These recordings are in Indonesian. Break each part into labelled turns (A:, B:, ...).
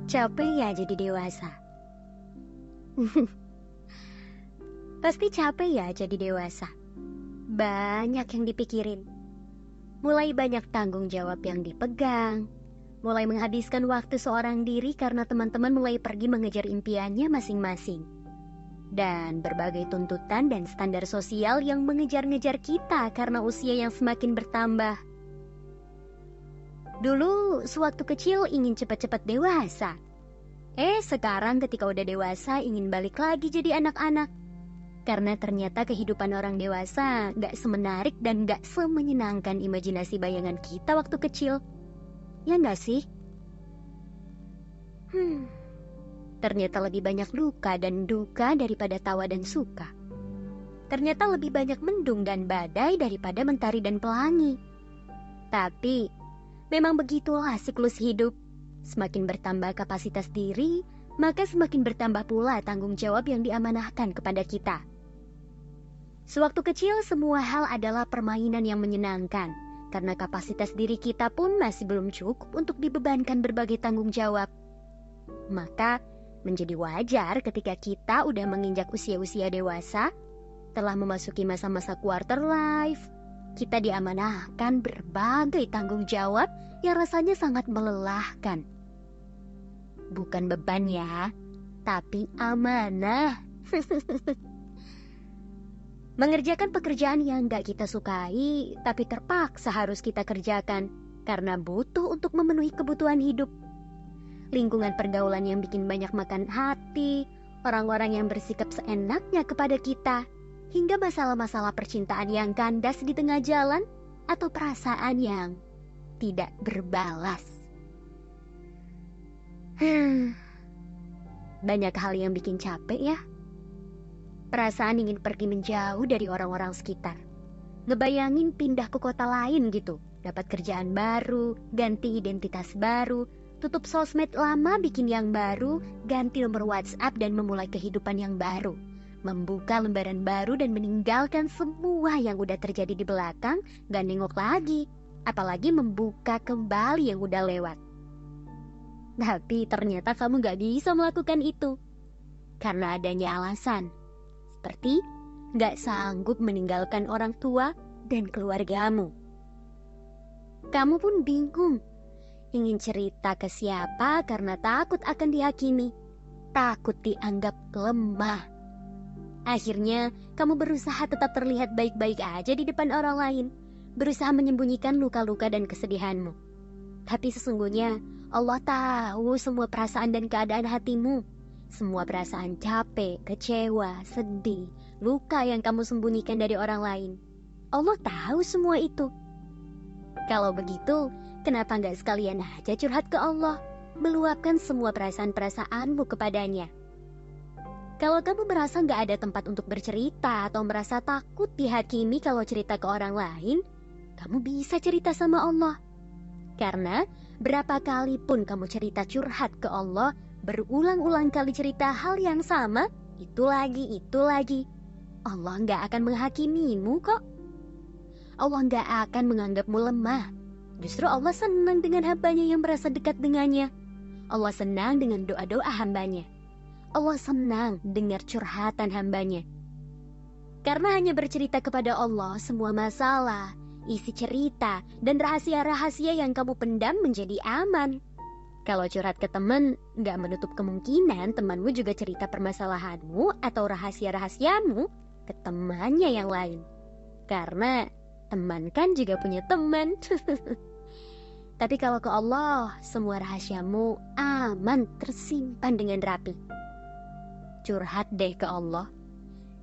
A: Capek ya jadi dewasa? Pasti capek ya jadi dewasa. Banyak yang dipikirin. Mulai banyak tanggung jawab yang dipegang. Mulai menghabiskan waktu seorang diri karena teman-teman mulai pergi mengejar impiannya masing-masing. Dan berbagai tuntutan dan standar sosial yang mengejar-ngejar kita karena usia yang semakin bertambah. Dulu sewaktu kecil ingin cepat-cepat dewasa. Sekarang ketika udah dewasa ingin balik lagi jadi anak-anak. Karena ternyata kehidupan orang dewasa gak semenarik dan gak semenyenangkan imajinasi bayangan kita waktu kecil. Ya gak sih? Ternyata lebih banyak luka dan duka daripada tawa dan suka. Ternyata lebih banyak mendung dan badai daripada mentari dan pelangi. Tapi memang begitulah siklus hidup. Semakin bertambah kapasitas diri, maka semakin bertambah pula tanggung jawab yang diamanahkan kepada kita. Sewaktu kecil semua hal adalah permainan yang menyenangkan, karena kapasitas diri kita pun masih belum cukup untuk dibebankan berbagai tanggung jawab. Maka menjadi wajar ketika kita udah menginjak usia-usia dewasa, telah memasuki masa-masa quarter life, kita diamanahkan berbagai tanggung jawab yang rasanya sangat melelahkan. Bukan beban ya, tapi amanah. Mengerjakan pekerjaan yang gak kita sukai, tapi terpaksa harus kita kerjakan karena butuh untuk memenuhi kebutuhan hidup. Lingkungan pergaulan yang bikin banyak makan hati, orang-orang yang bersikap seenaknya kepada kita, hingga masalah-masalah percintaan yang kandas di tengah jalan, atau perasaan yang tidak berbalas. Banyak hal yang bikin capek ya. Perasaan ingin pergi menjauh dari orang-orang sekitar. Ngebayangin pindah ke kota lain gitu. Dapat kerjaan baru, ganti identitas baru, tutup sosmed lama bikin yang baru, ganti nomor WhatsApp dan memulai kehidupan yang baru. Membuka lembaran baru dan meninggalkan semua yang udah terjadi di belakang, gak nengok lagi. Apalagi membuka kembali yang udah lewat. Tapi ternyata kamu gak bisa melakukan itu. Karena adanya alasan. Seperti gak sanggup meninggalkan orang tua dan keluargamu. Kamu pun bingung. Ingin cerita ke siapa karena takut akan dihakimi. Takut dianggap lemah. Akhirnya kamu berusaha tetap terlihat baik-baik aja di depan orang lain. Berusaha menyembunyikan luka-luka dan kesedihanmu. Tapi sesungguhnya Allah tahu semua perasaan dan keadaan hatimu. Semua perasaan capek, kecewa, sedih, luka yang kamu sembunyikan dari orang lain. Allah tahu semua itu. Kalau begitu, kenapa nggak sekalian aja curhat ke Allah? Meluapkan semua perasaan-perasaanmu kepadanya. Kalau kamu merasa nggak ada tempat untuk bercerita atau merasa takut dihakimi kalau cerita ke orang lain, kamu bisa cerita sama Allah. Karena berapa kali pun kamu cerita curhat ke Allah, berulang-ulang kali cerita hal yang sama, itu lagi. Allah nggak akan menghakimimu kok. Allah nggak akan menganggapmu lemah. Justru Allah senang dengan hambanya yang merasa dekat dengannya. Allah senang dengan doa-doa hambanya. Allah senang dengar curhatan hambanya. Karena hanya bercerita kepada Allah semua masalah, isi cerita, dan rahasia-rahasia yang kamu pendam menjadi aman. Kalau curhat ke teman, gak menutup kemungkinan temanmu juga cerita permasalahanmu atau rahasia-rahasiamu ke temannya yang lain. Karena teman kan juga punya teman. Tapi kalau ke Allah, semua rahasiamu aman tersimpan dengan rapi. Curhat deh ke Allah.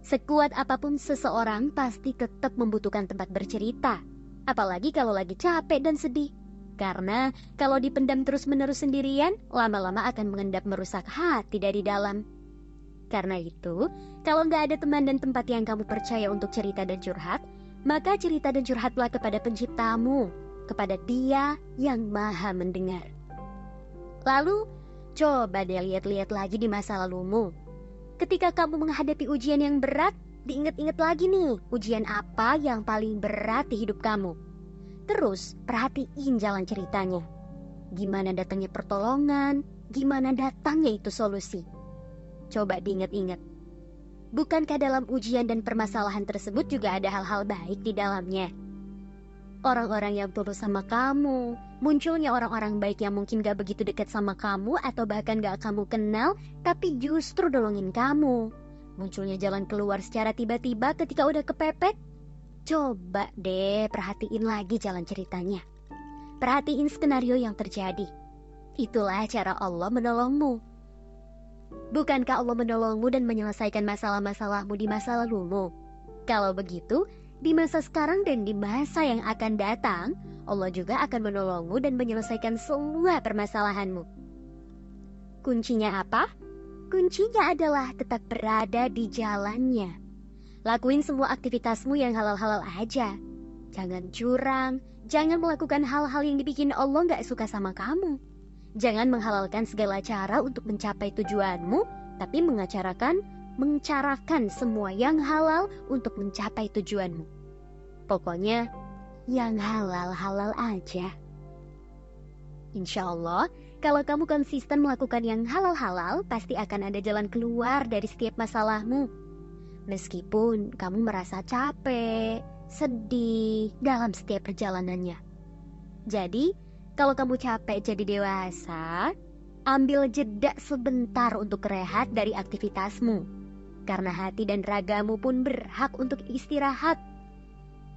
A: Sekuat apapun seseorang pasti tetap membutuhkan tempat bercerita. Apalagi kalau lagi capek dan sedih. Karena kalau dipendam terus-menerus sendirian, lama-lama akan mengendap merusak hati dari dalam. Karena itu, kalau nggak ada teman dan tempat yang kamu percaya untuk cerita dan curhat, maka cerita dan curhatlah kepada penciptamu, kepada Dia yang Maha Mendengar. Lalu, coba deh lihat-lihat lagi di masa lalumu. Ketika kamu menghadapi ujian yang berat, diingat-ingat lagi nih, ujian apa yang paling berat di hidup kamu. Terus perhatiin jalan ceritanya. Gimana datangnya pertolongan, gimana datangnya itu solusi. Coba diingat-ingat. Bukankah dalam ujian dan permasalahan tersebut juga ada hal-hal baik di dalamnya? Orang-orang yang tulus sama kamu, munculnya orang-orang baik yang mungkin gak begitu dekat sama kamu atau bahkan gak kamu kenal, tapi justru nolongin kamu. Munculnya jalan keluar secara tiba-tiba ketika udah kepepet. Coba deh perhatiin lagi jalan ceritanya. Perhatiin skenario yang terjadi. Itulah cara Allah menolongmu. Bukankah Allah menolongmu dan menyelesaikan masalah-masalahmu di masa lalumu? Kalau begitu, di masa sekarang dan di masa yang akan datang, Allah juga akan menolongmu dan menyelesaikan semua permasalahanmu. Kuncinya apa? Kuncinya adalah tetap berada di jalannya. Lakuin semua aktivitasmu yang halal-halal aja. Jangan curang, jangan melakukan hal-hal yang dibikin Allah gak suka sama kamu. Jangan menghalalkan segala cara untuk mencapai tujuanmu, tapi mencarakan semua yang halal untuk mencapai tujuanmu. Pokoknya yang halal-halal aja. Insya Allah, kalau kamu konsisten melakukan yang halal-halal, pasti akan ada jalan keluar dari setiap masalahmu. Meskipun kamu merasa capek, sedih dalam setiap perjalanannya. Jadi, kalau kamu capek jadi dewasa, ambil jeda sebentar untuk rehat dari aktivitasmu. Karena hati dan ragamu pun berhak untuk istirahat.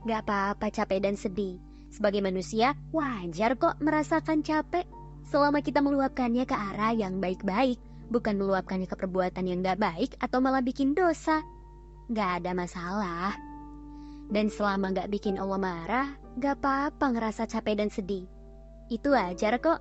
A: Gak apa-apa capek dan sedih. Sebagai manusia, wajar kok merasakan capek. Selama kita meluapkannya ke arah yang baik-baik, bukan meluapkannya ke perbuatan yang gak baik atau malah bikin dosa. Gak ada masalah. Dan selama gak bikin Allah marah, gak apa-apa ngerasa capek dan sedih. Itu wajar kok.